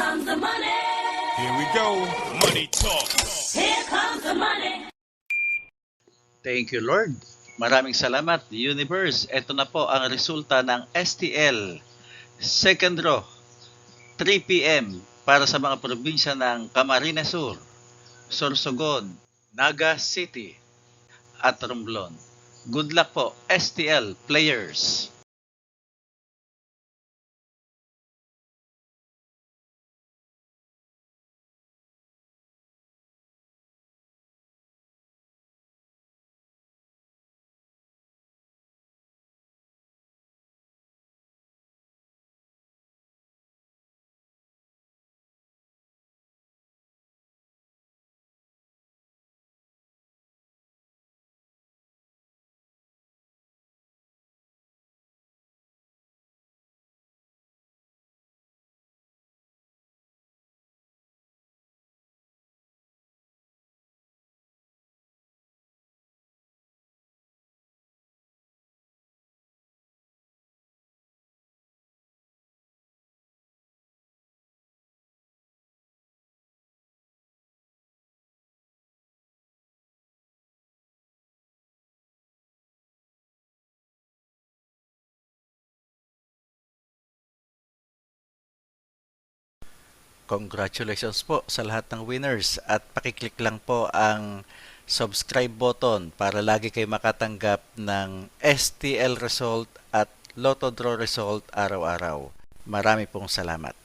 comes the money. Here we go. Money talk. Here comes the money. Thank you, Lord. Maraming salamat, Universe. Ito na po ang resulta ng STL. Second draw, 3 p.m. para sa mga probinsya ng Camarines Sur, Sorsogon, Naga City, at Romblon. Good luck po, STL players! Congratulations po sa lahat ng winners at pakiclick lang po ang subscribe button para lagi kayo makatanggap ng STL result at Lotto Draw result araw-araw. Marami pong salamat.